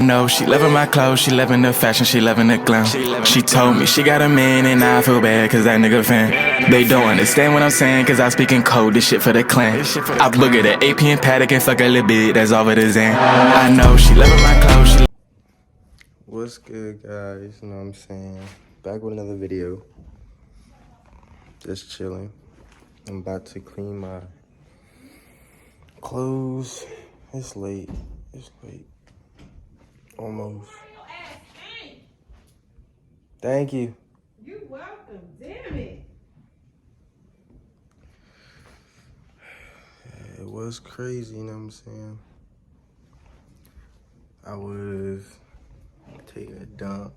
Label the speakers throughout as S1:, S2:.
S1: No, she loving my clothes, she loving the fashion, she loving the glam. She told me she got a man and I feel bad cause that nigga fan. They don't understand what I'm saying cause I speak in code, this shit for the clan. I booger the AP and Paddock and fuck a little bit, that's all it is in. I know she loving my clothes, she
S2: What's good, guys? You know what I'm saying? Back with another video. Just chilling. I'm about to clean my clothes. It's late. It's late. Almost. Thank you.
S3: You're welcome. Damn it.
S2: It was crazy, you know what I'm saying? I was taking a dump.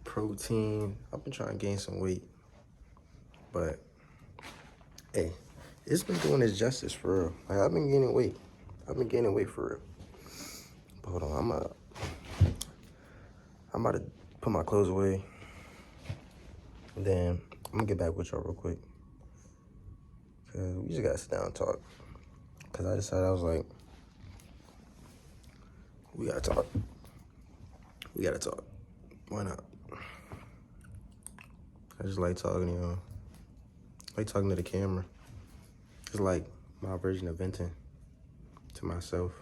S2: Protein. I've been trying to gain some weight. But, hey, it's been doing its justice for real. Like, I've been gaining weight. I've been gaining weight for real. But hold on, I'm about to put my clothes away. And then I'm gonna get back with y'all real quick. Cause we just gotta sit down and talk. Cause I decided, I was like, we gotta talk. We gotta talk. Why not? I just like talking to y'all. I like talking to the camera. It's like my version of venting to myself.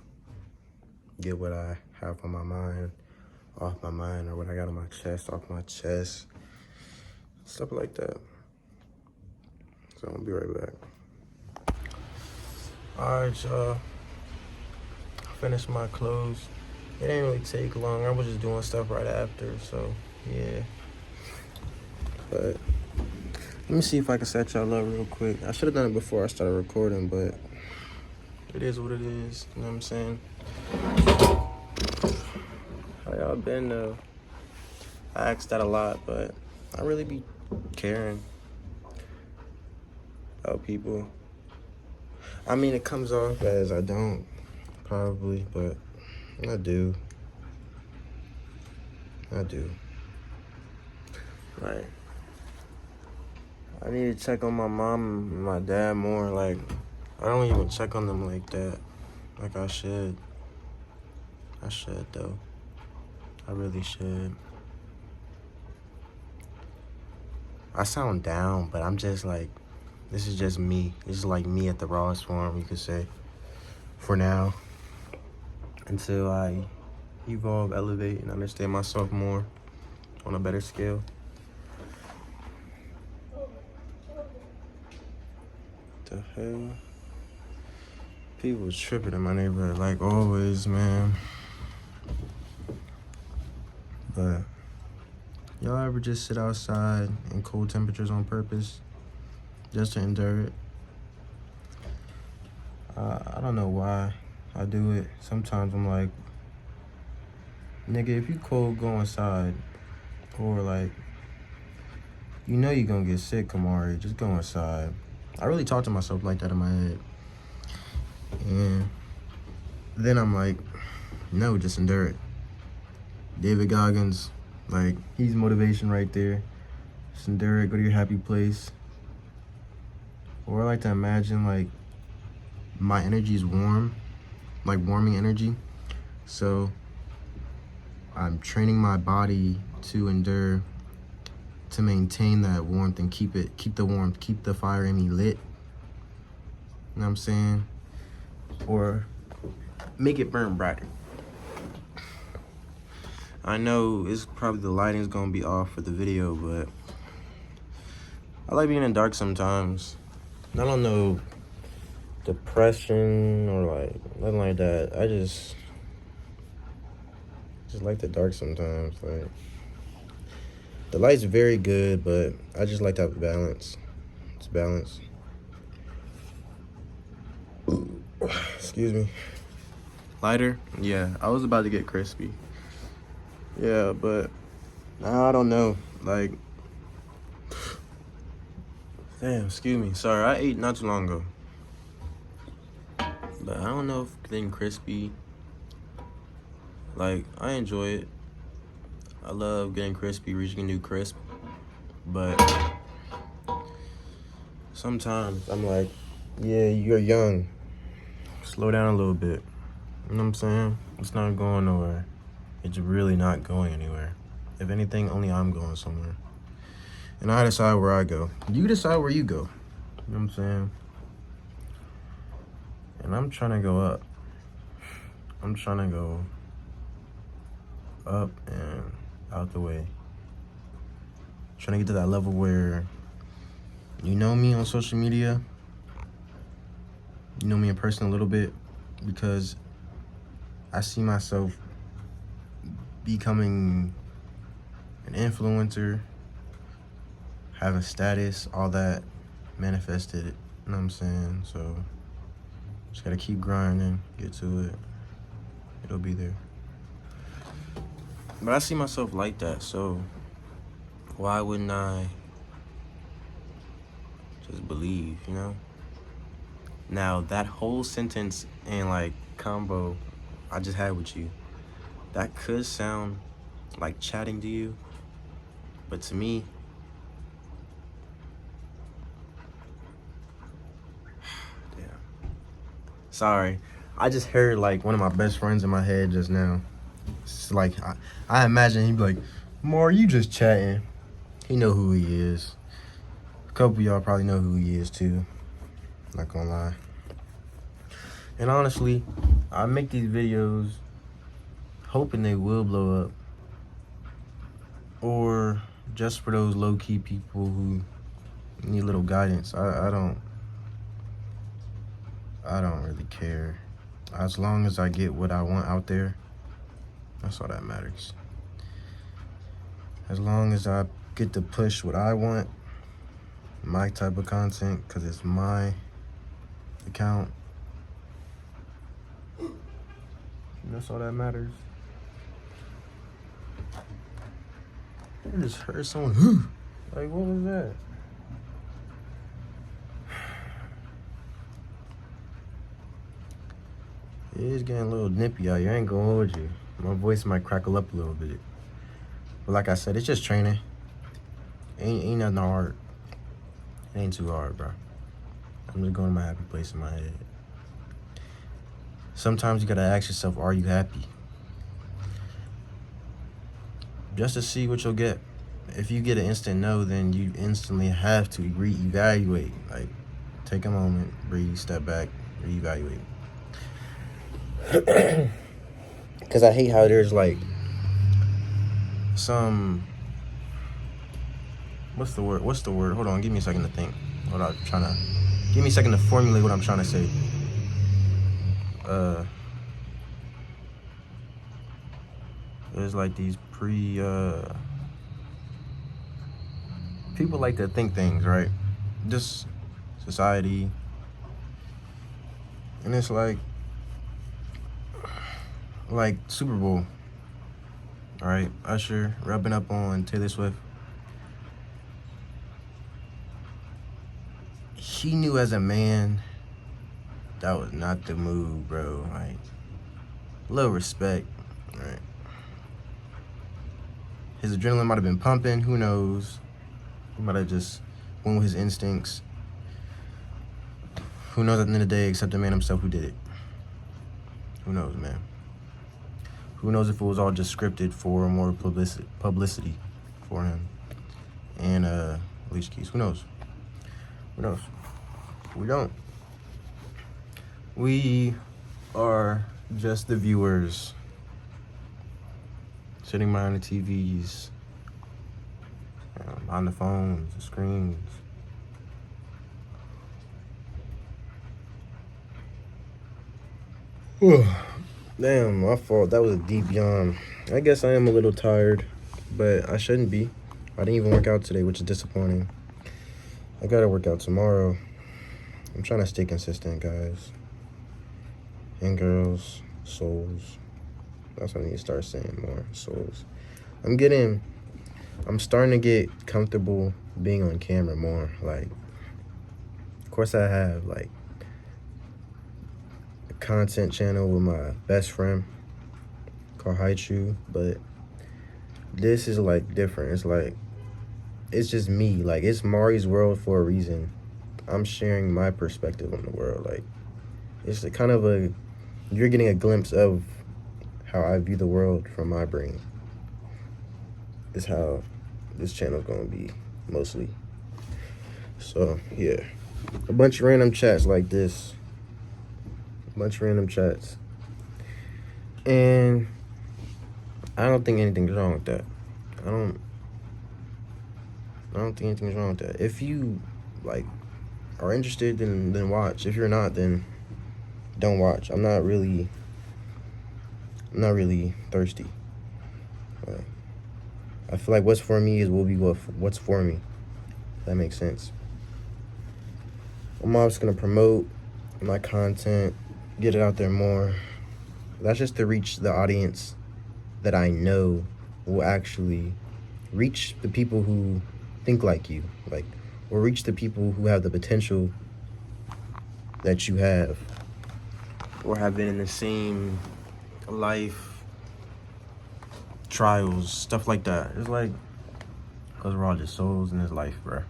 S2: Get what I have on my mind, off my mind, or what I got on my chest, off my chest. Stuff like that. So I'm gonna be right back. All right, y'all. Finished my clothes. It didn't really take long. I was just doing stuff right after, so yeah. But let me see if I can set y'all up real quick. I should have done it before I started recording, but it is what it is. You know what I'm saying? How y'all been though? I asked that a lot, but I really be caring about people. I mean, it comes off as I don't, probably, but I do. I do. Like, I need to check on my mom and my dad more. Like, I don't even check on them like that. Like I should. I should, though. I really should. I sound down, but I'm just like, this is just me. This is like me at the rawest form, you could say. For now. Until I evolve, elevate, and understand myself more on a better scale. The hell? People tripping in my neighborhood like always, man. But y'all ever just sit outside in cold temperatures on purpose just to endure it? I don't know why I do it. Sometimes I'm like, nigga, if you cold, go inside. Or like, you know you're gonna get sick, Kamari, just go inside. I really talk to myself like that in my head. And then I'm like, no, just endure it. David Goggins, like, he's motivation right there. Just endure it, go to your happy place. Or I like to imagine, like, my energy is warm, like warming energy. So I'm training my body to endure, to maintain that warmth and keep the warmth, keep the fire in me lit. You know what I'm saying? Or make it burn brighter. I know it's probably the lighting's gonna be off for the video, but I like being in dark sometimes. I don't know depression or like nothing like that. I just like the dark sometimes. Like, the light's very good, but I just like to have balance. It's balance. Excuse me. Lighter? Yeah, I was about to get crispy. Yeah, but I don't know. Like, damn, excuse me. Sorry, I ate not too long ago. But I don't know if getting crispy, like, I enjoy it. I love getting crispy, reaching a new crisp. But sometimes I'm like, yeah, you're young. Slow down a little bit. You know what I'm saying? It's not going nowhere. It's really not going anywhere. If anything, only I'm going somewhere. And I decide where I go. You decide where you go. You know what I'm saying? And I'm trying to go up. I'm trying to go up and out the way. Trying to get to that level where you know me on social media. You know me in person a little bit, because I see myself becoming an influencer, having status, all that manifested. You know what I'm saying? So just gotta keep grinding, get to it. It'll be there. But I see myself like that, so why wouldn't I just believe, you know? Now, that whole sentence and like combo I just had with you, that could sound like chatting to you, but to me, damn. Sorry, I just heard like one of my best friends in my head just now. It's like I imagine he'd be like, "Mar, you just chatting." He know who he is. A couple of y'all probably know who he is too. Not gonna lie. And honestly, I make these videos hoping they will blow up, or just for those low-key people who need a little guidance. I don't really care. As long as I get what I want out there, that's all that matters. As long as I get to push what I want, my type of content, because it's my account, that's all that matters. I just heard someone, like, what was that? It is getting a little nippy out here. I ain't gonna hold you. My voice might crackle up a little bit. But like I said, it's just training. Ain't nothing hard. It ain't too hard, bro. I'm just going to my happy place in my head. Sometimes you gotta ask yourself, are you happy? Just to see what you'll get. If you get an instant no, then you instantly have to reevaluate. Like, take a moment, breathe, step back, reevaluate. Because I hate how there's like some, what's the word? Hold on, give me a second to think. Give me a second to formulate what I'm trying to say. There's like these people like to think things, right? Just society. And it's like Super Bowl. All right, Usher rubbing up on Taylor Swift. He knew as a man that was not the move, bro. Like, little respect, right? His adrenaline might have been pumping, who knows? He might have just went with his instincts. Who knows at the end of the day, except the man himself who did it. Who knows, man? Who knows if it was all just scripted for more publicity for him and Alicia Keys. Who knows? Who knows? We don't. We are just the viewers sitting behind the TVs, on the phones, the screens. Damn, my fault. That was a deep yawn. I guess I am a little tired, but I shouldn't be. I didn't even work out today, which is disappointing. I gotta work out tomorrow. I'm trying to stay consistent, guys. And girls, souls. That's what I need to start saying more, souls. I'm starting to get comfortable being on camera more. Like, of course I have, like, a content channel with my best friend called Haichu, but this is, like, different. It's, like, it's just me. Like, it's Mari's world for a reason. I'm sharing my perspective on the world. Like, it's kind of a You're getting a glimpse of how I view the world from my brain. Is how this channel's gonna be, mostly. So, yeah. A bunch of random chats like this. A bunch of random chats. And I don't think anything's wrong with that. I don't think anything's wrong with that. If you, like, are interested, then watch. If you're not, then don't watch. I'm not really thirsty. I feel like what's for me will be what's for me. If that makes sense. I'm just gonna promote my content, get it out there more. That's just to reach the audience that I know will actually reach the people who think like you, like, or reach the people who have the potential that you have, or have been in the same life, trials, stuff like that. It's like, because we're all just souls in this life, bro.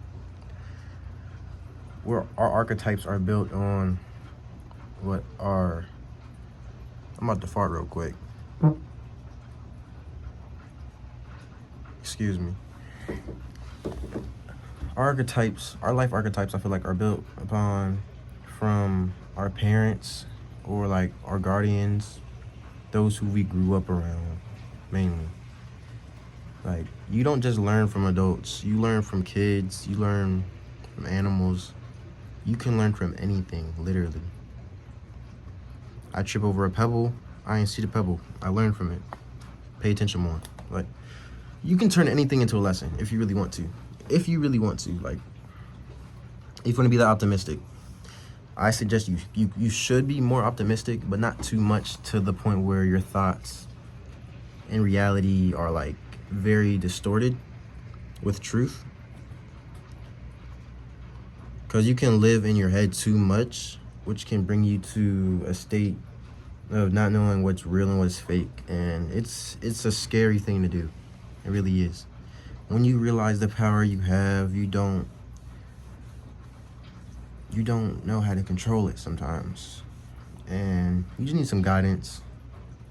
S2: Our archetypes are built on what are... I'm about to fart real quick. Excuse me. Our life archetypes, I feel like, are built from our parents, or like our guardians, those who we grew up around, mainly. Like, you don't just learn from adults. You learn from kids. You learn from animals. You can learn from anything, literally. I trip over a pebble. I ain't see the pebble. I learned from it. Pay attention more. Like, you can turn anything into a lesson if you really want to. If you really want to, like, if you want to be that optimistic, I suggest you should be more optimistic, but not too much to the point where your thoughts in reality are, like, very distorted with truth. Because you can live in your head too much, which can bring you to a state of not knowing what's real and what's fake. And it's a scary thing to do. It really is. When you realize the power you have, you don't know how to control it sometimes. And you just need some guidance.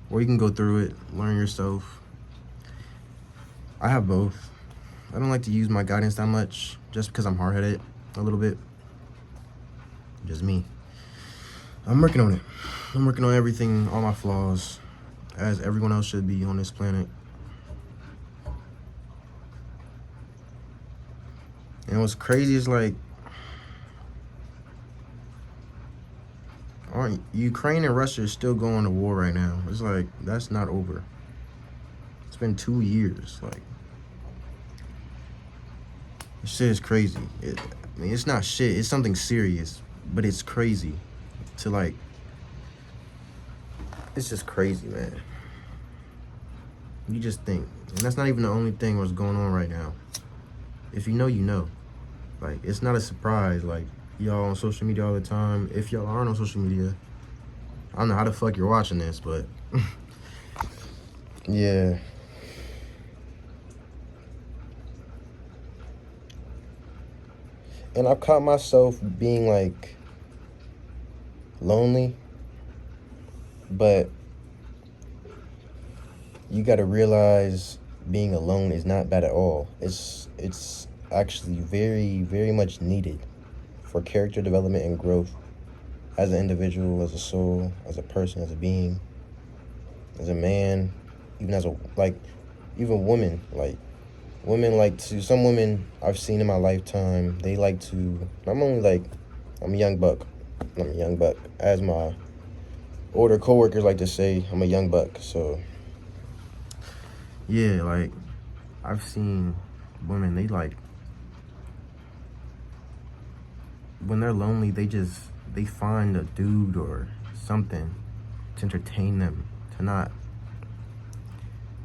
S2: Or you can go through it, learn yourself. I have both. I don't like to use my guidance that much, just because I'm hard-headed a little bit. Just me. I'm working on it. I'm working on everything, all my flaws, as everyone else should be on this planet. And what's crazy is, like, Ukraine and Russia are still going to war right now. It's like, that's not over. It's been 2 years. Like, this shit is crazy. I mean, it's not shit. It's something serious, but it's crazy to, like, it's just crazy, man. You just think. And that's not even the only thing what's going on right now. If you know, you know. Like, it's not a surprise. Like, y'all on social media all the time. If y'all aren't on social media, I don't know how the fuck you're watching this, but yeah. And I've caught myself being, like, lonely, but you gotta realize being alone is not bad at all. It's actually very, very much needed for character development and growth as an individual, as a soul, as a person, as a being, as a man, even as a, like, even women. Like, women like to, some women I've seen in my lifetime, they like to, I'm a young buck, as my older coworkers like to say, I'm a young buck. So yeah, like, I've seen women, they, like, when they're lonely, they find a dude or something to entertain them,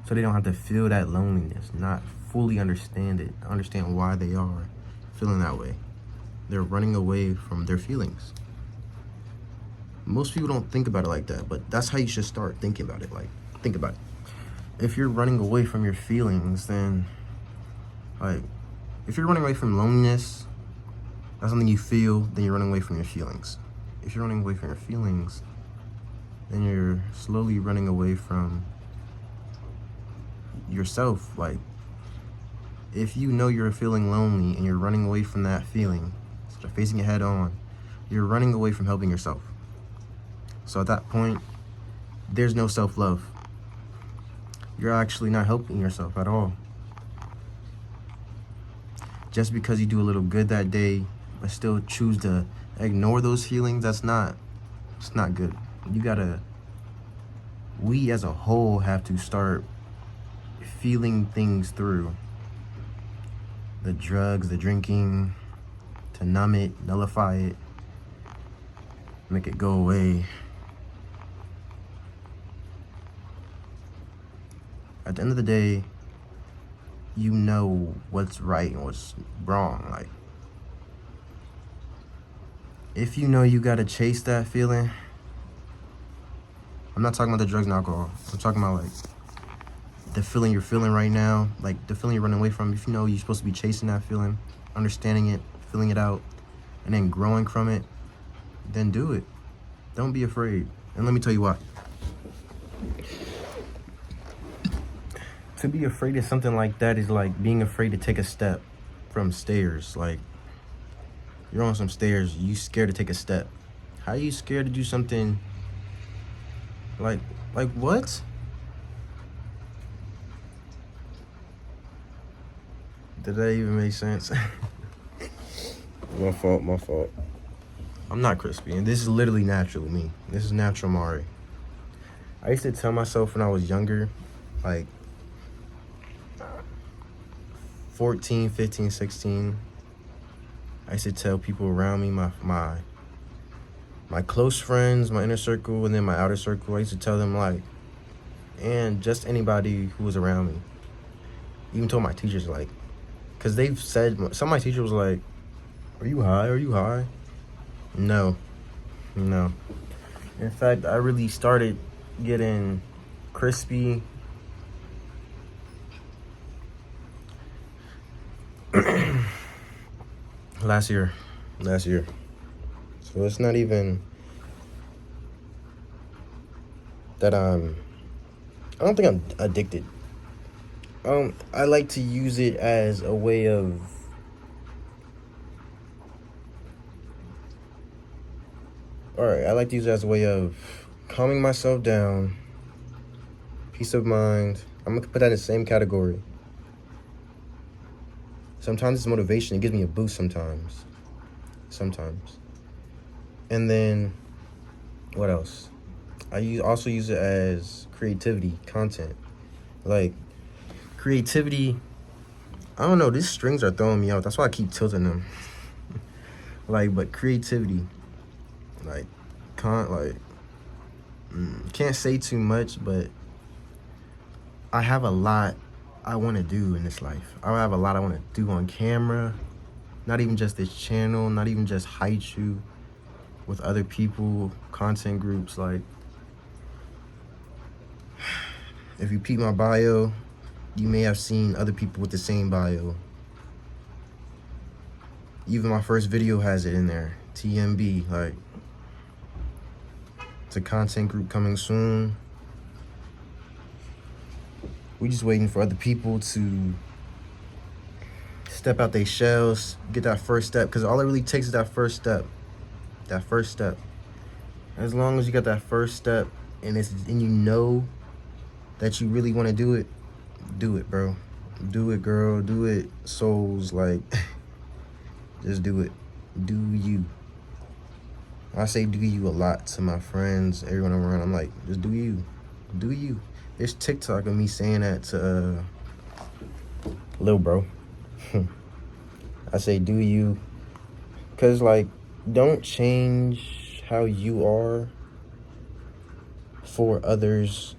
S2: so they don't have to feel that loneliness, not fully understand why they are feeling that way. They're running away from their feelings. Most people don't think about it like that, but that's how you should start thinking about it. Like, think about it. If you're running away from your feelings, then, like, if you're running away from loneliness, that's something you feel, then you're running away from your feelings. If you're running away from your feelings, then you're slowly running away from yourself. Like, if you know you're feeling lonely and you're running away from that feeling, instead of facing it head on, you're running away from helping yourself. So at that point, there's no self-love. You're actually not helping yourself at all. Just because you do a little good that day, but still choose to ignore those feelings, it's not good. We as a whole have to start feeling things through. The drugs, the drinking, to numb it, nullify it, make it go away. At the end of the day, you know what's right and what's wrong. Like, if you know you gotta chase that feeling, I'm not talking about the drugs and alcohol. I'm talking about, like, the feeling you're feeling right now, like the feeling you're running away from. If you know you're supposed to be chasing that feeling, understanding it, feeling it out, and then growing from it, then do it. Don't be afraid. And let me tell you why. To be afraid of something like that is like being afraid to take a step from stairs. Like, you're on some stairs, you scared to take a step. How are you scared to do something like what? Did that even make sense? My fault. I'm not crispy, and this is literally natural me. This is natural Mari. I used to tell myself when I was younger, like 14, 15, 16, I used to tell people around me, my close friends, my inner circle, and then my outer circle, I used to tell them, like, and just anybody who was around me. Even told my teachers, like, because they've said, some of my teachers was like, are you high? No. In fact, I really started getting crispy last year. So it's not even that I don't think I'm addicted. I like to use it as a way of calming myself down, peace of mind. I'm gonna put that in the same category. Sometimes it's motivation. It gives me a boost sometimes. And then, what else? I also use it as creativity, content. Like, creativity, I don't know, these strings are throwing me out. That's why I keep tilting them. But creativity, can't say too much, but I have a lot I want to do in this life. I have a lot I want to do on camera. Not even just this channel, not even just Haichu, with other people, content groups. Like, if you peep my bio, you may have seen other people with the same bio. Even my first video has it in there, TMB. Like, it's a content group coming soon. We just waiting for other people to step out their shells, get that first step, because all it really takes is that first step. As long as you got that first step and you know that you really want to do it, bro. Do it, girl. Do it, souls. Like, just do it. Do you. I say do you a lot to my friends, everyone around. I'm like, just do you. Do you. There's TikTok of me saying that to Lil Bro. I say do you. Because, like, don't change how you are for others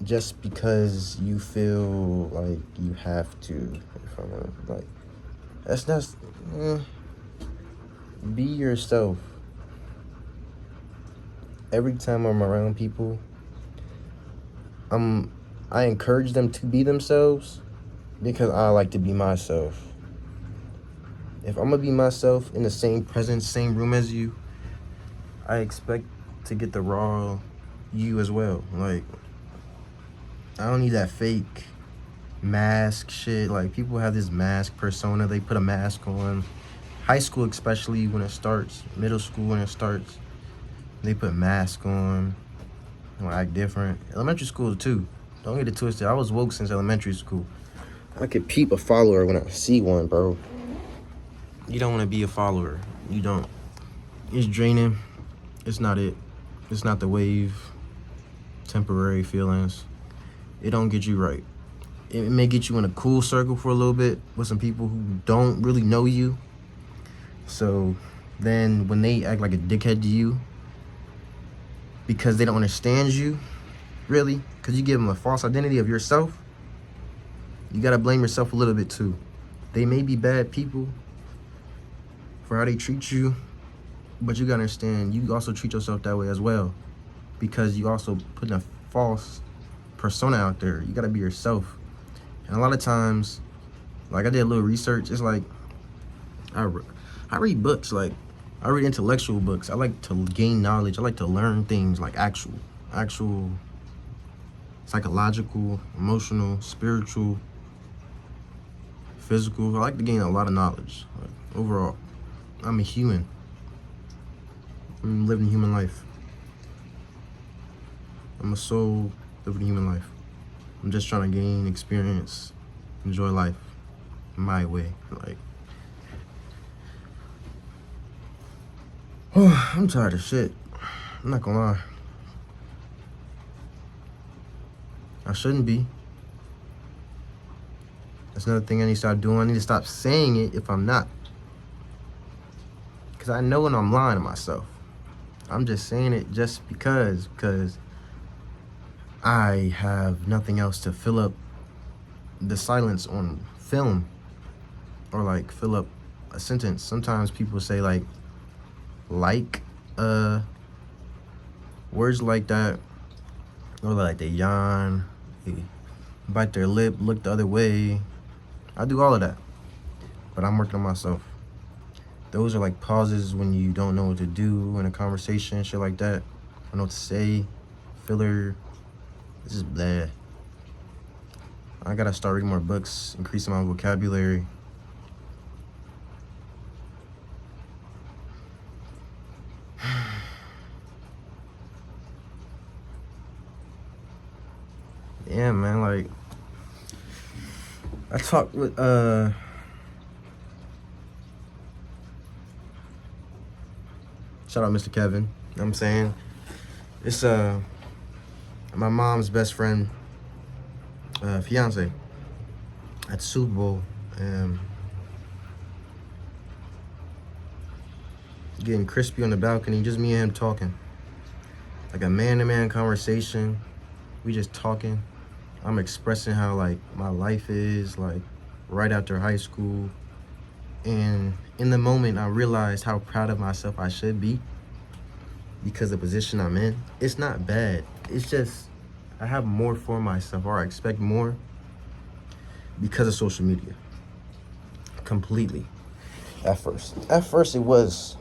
S2: just because you feel like you have to. That's not. Be yourself. Every time I'm around people, I encourage them to be themselves because I like to be myself. If I'm gonna be myself in the same presence, same room as you, I expect to get the raw you as well. Like, I don't need that fake mask shit. Like, people have this mask persona. They put a mask on. High school, especially when it starts. Middle school when it starts. They put mask on. They act different. Elementary school, too. Don't get it twisted. I was woke since elementary school. I could peep a follower when I see one, bro. You don't want to be a follower. You don't. It's draining. It's not it. It's not the wave. Temporary feelings. It don't get you right. It may get you in a cool circle for a little bit with some people who don't really know you. So then when they act like a dickhead to you because they don't understand you, really, because you give them a false identity of yourself, you got to blame yourself a little bit too. They may be bad people for how they treat you, but you got to understand you also treat yourself that way as well, because you also putting a false persona out there. You got to be yourself. And a lot of times, like, I did a little research. It's like I read books. Like, I read intellectual books. I like to gain knowledge. I like to learn things like actual psychological, emotional, spiritual, physical. I like to gain a lot of knowledge. Like, overall, I'm a human. I'm living human life. I'm a soul living human life. I'm just trying to gain experience, enjoy life my way. Like, I'm tired of shit. I'm not gonna lie. I shouldn't be. That's another thing I need to stop doing. I need to stop saying it if I'm not. Because I know when I'm lying to myself. I'm just saying it just because I have nothing else to fill up the silence on film, or like fill up a sentence. Sometimes people say like words like that, or like they yawn, they bite their lip, look the other way. I do all of that, but I'm working on myself. Those are like pauses when you don't know what to do in a conversation, shit like that. I don't know what to say, filler. This is blah. I gotta start reading more books, increasing my vocabulary. Yeah, man, like, I talked with, shout out Mr. Kevin, you know what I'm saying? It's, my mom's best friend, fiance at Super Bowl, getting crispy on the balcony, just me and him talking. Like a man-to-man conversation. We just talking. I'm expressing how, like, my life is, like, right after high school. And in the moment, I realized how proud of myself I should be because of the position I'm in. It's not bad. It's just I have more for myself, or I expect more because of social media. Completely. At first it was.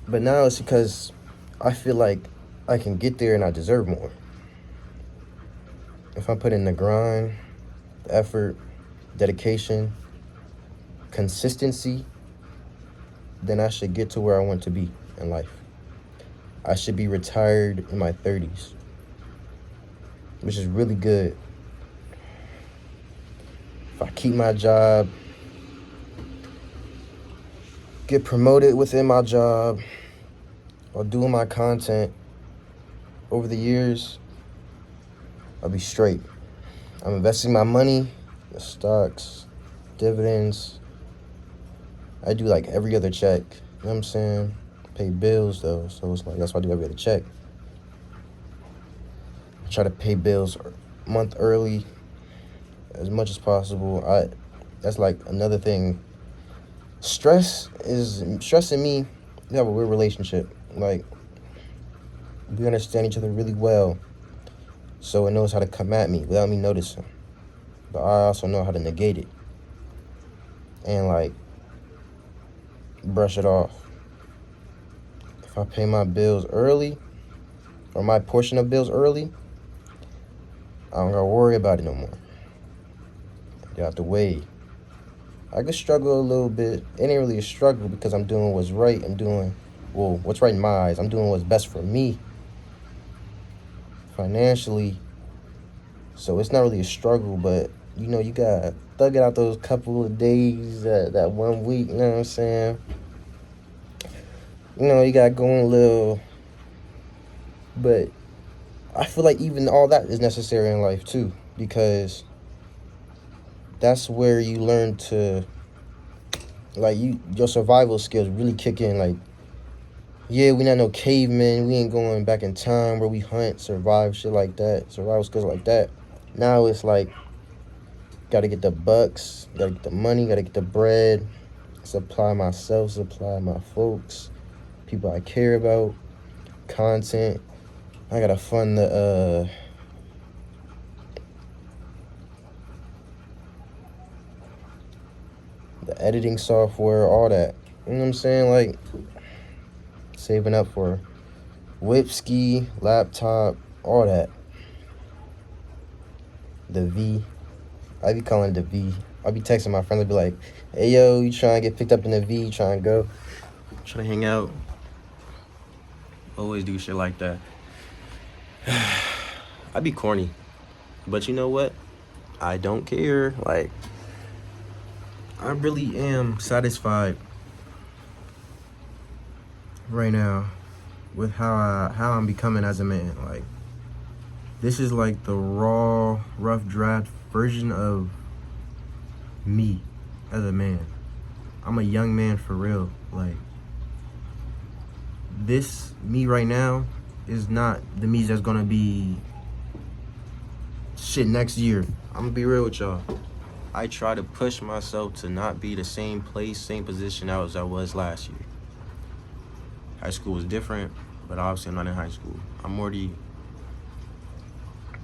S2: But now it's because I feel like I can get there and I deserve more. If I put in the grind, the effort, dedication, consistency, then I should get to where I want to be in life. I should be retired in my 30s, which is really good. If I keep my job, get promoted within my job, or doing my content over the years, I'll be straight. I'm investing my money in stocks, dividends. I do like every other check. You know what I'm saying? Pay bills though, so it's like that's why I do every other check. I try to pay bills a month early as much as possible. That's like another thing. Stress and me, we have a weird relationship. Like, we understand each other really well, so it knows how to come at me without me noticing. But I also know how to negate it and, like, brush it off. If I pay my bills early or my portion of bills early, I don't gotta worry about it no more. Get out the way. I could struggle a little bit. It ain't really a struggle because I'm doing what's right. What's right in my eyes. I'm doing what's best for me financially. So it's not really a struggle, but you gotta thug it out those couple of days, that 1 week, you know what I'm saying? You gotta go in a little, but I feel like even all that is necessary in life too, because that's where you learn to, like, your survival skills really kick in. Like, yeah, we not no cavemen. We ain't going back in time where we hunt, survive, shit like that. Survival skills like that. Now it's like, gotta get the bucks, gotta get the money, gotta get the bread, supply myself, supply my folks, people I care about, content. I gotta fund the editing software, all that. You know what I'm saying? Like, saving up for whipski, laptop, all that. The V. I be calling it the V. I be texting my friends. I be like, hey, yo, you trying to get picked up in the V? You trying to go? Trying to hang out. Always do shit like that. I be corny. But you know what? I don't care. Like, I really am satisfied right now with how I'm becoming as a man. Like, this is like the raw, rough draft version of me as a man. I'm a young man for real. Like, this me right now is not the me that's gonna be shit next year. I'm gonna be real with y'all. I try to push myself to not be the same place, same position as I was last year. High school was different, but obviously I'm not in high school. I'm already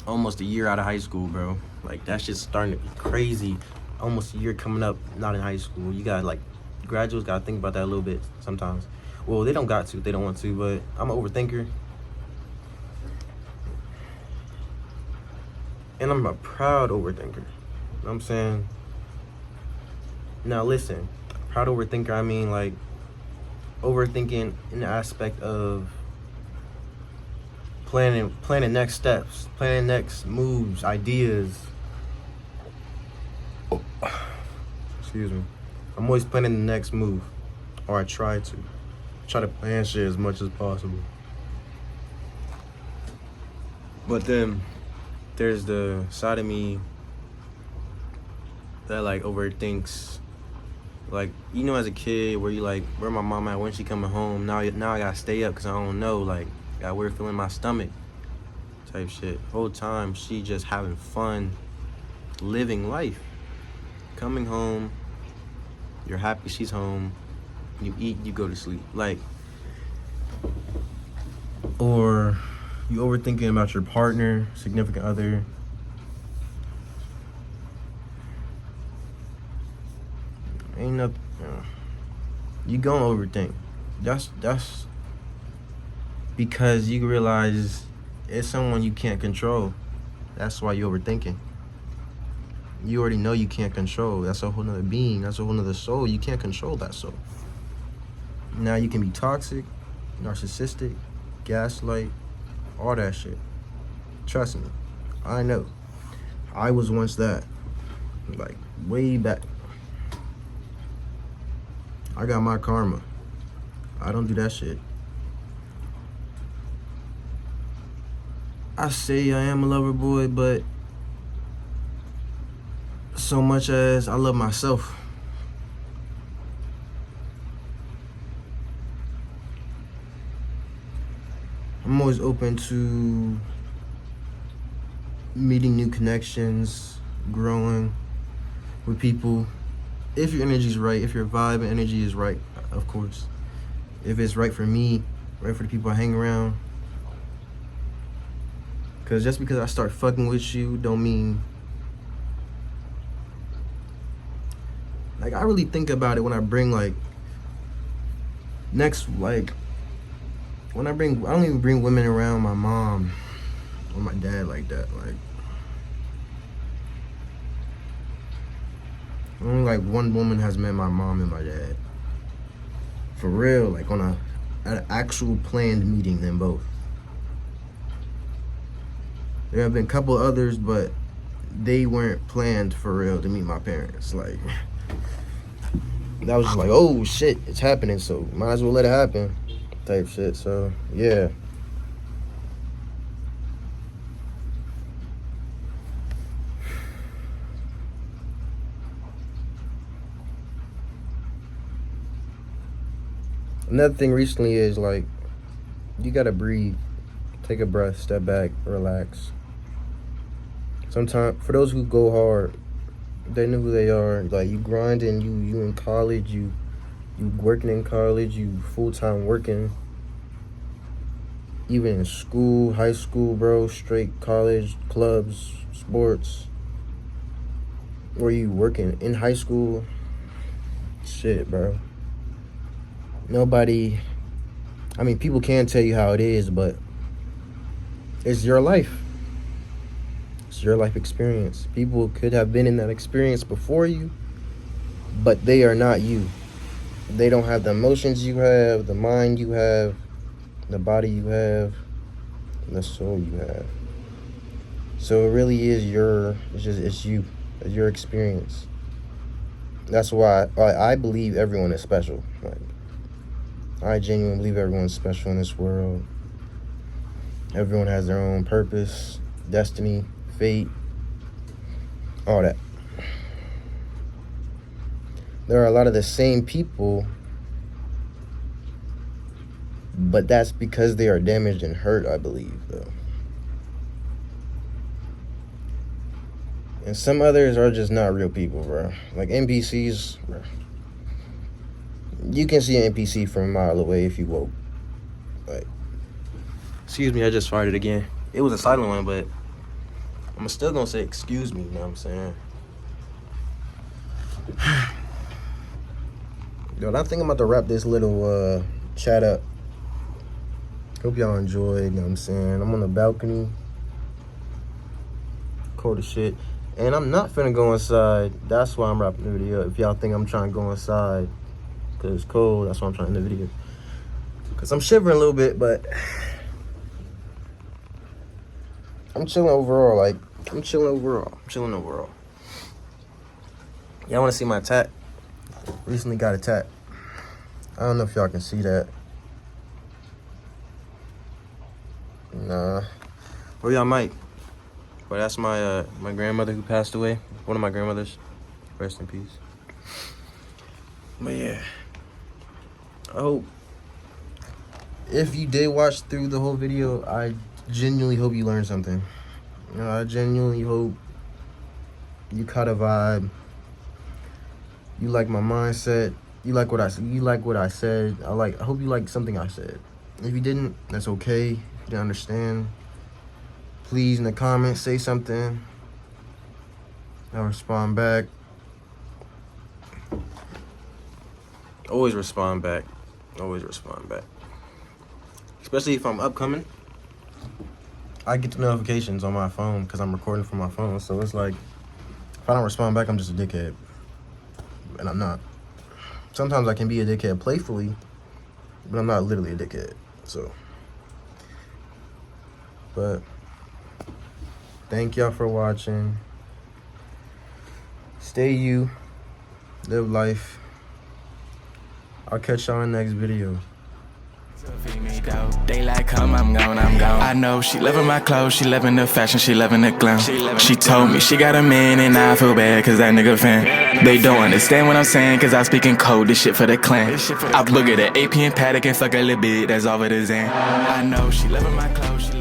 S2: almost a year out of high school, bro. Like, that shit's starting to be crazy. Almost a year coming up, not in high school. You got, like, graduates gotta think about that a little bit sometimes. Well, they don't got to, they don't want to, but I'm an overthinker. And I'm a proud overthinker. You know what I'm saying? Now listen, proud overthinker, I mean, like, overthinking in the aspect of planning next steps, planning next moves, ideas. Excuse me. I'm always planning the next move, or I try to plan shit as much as possible. But then there's the side of me that, like, overthinks. Like, as a kid where you like, where my mom at, when she coming home? Now I gotta stay up because I don't know. Like, got a weird feeling in my stomach type shit. Whole time she just having fun, living life. Coming home, you're happy she's home, you eat, you go to sleep. Like, or you overthinking about your partner, significant other. Ain't nothing. You gonna overthink. That's because you realize it's someone you can't control. That's why you're overthinking. You already know you can't control. That's a whole nother being. That's a whole nother soul. You can't control that soul. Now you can be toxic, narcissistic, gaslight, all that shit. Trust me, I know. I was once that. Like, way back. I got my karma. I don't do that shit. I say I am a lover boy, but so much as I love myself. I'm always open to meeting new connections, growing with people. If your energy's right, if your vibe and energy is right, of course. If it's right for me, right for the people I hang around. Because just because I start fucking with you don't mean... Like, I really think about it when I bring, like, next, like, I don't even bring women around my mom or my dad like that. Like, only like one woman has met my mom and my dad. For real, like on an actual planned meeting, them both. There have been a couple others, but they weren't planned for real to meet my parents. Like, that was just like, oh shit, it's happening, so might as well let it happen type shit. So yeah. Another thing recently is like, you gotta breathe, take a breath, step back, relax. Sometimes, for those who go hard, they know who they are. Like, you grinding, you in college, you working in college, you full-time working. Even in school, high school, bro, straight college, clubs, sports. Or you working in high school. Shit, bro. Nobody, I mean, people can tell you how it is, but it's your life. It's your life experience. People could have been in that experience before you, but they are not you. They don't have the emotions you have, the mind you have, the body you have, and the soul you have. So it really is it's you. It's your experience. That's why I believe everyone is special. Like, I genuinely believe everyone's special in this world. Everyone has their own purpose, destiny, fate, all that. There are a lot of the same people, but that's because they are damaged and hurt, I believe, though. And some others are just not real people, bro. Like NPCs, bro. You can see an NPC from a mile away if you woke. Like, excuse me, I just farted again. It was a silent one, but I'm still gonna say excuse me, you know what I'm saying? Yo, I think I'm about to wrap this little chat up. Hope y'all enjoyed, you know what I'm saying? I'm on the balcony. Cold as shit. And I'm not finna go inside. That's why I'm wrapping the video. If y'all think I'm trying to go inside because it's cold, that's why I'm trying to end the video. Because I'm shivering a little bit, but I'm chilling overall. Like, I'm chilling overall. Y'all want to see my tat? Recently got a tat. I don't know if y'all can see that. Nah. Or y'all might. But that's my my grandmother who passed away. One of my grandmothers. Rest in peace. But yeah. I hope if you did watch through the whole video, I genuinely hope you learned something. You know, I genuinely hope you caught a vibe. You like my mindset. You like what I said. I hope you like something I said. If you didn't, that's okay. If you didn't understand, please in the comments say something. I'll respond back. Always respond back. Especially if I'm upcoming. I get the notifications on my phone because I'm recording from my phone. So it's like, if I don't respond back, I'm just a dickhead. And I'm not. Sometimes I can be a dickhead playfully, but I'm not literally a dickhead. So, but thank y'all for watching. Stay you. Live life. I'll catch y'all in the next video.
S1: Daylight come, I'm gone. I know she loving my clothes, she loving the fashion, she loving the glam. She told me she got a man and I feel bad cause that nigga fan. They don't understand what I'm saying cause I speak in code, this shit for the clan. I look at the AP and Paddock and fuck a little bit, that's all it is. I know she loving my clothes, she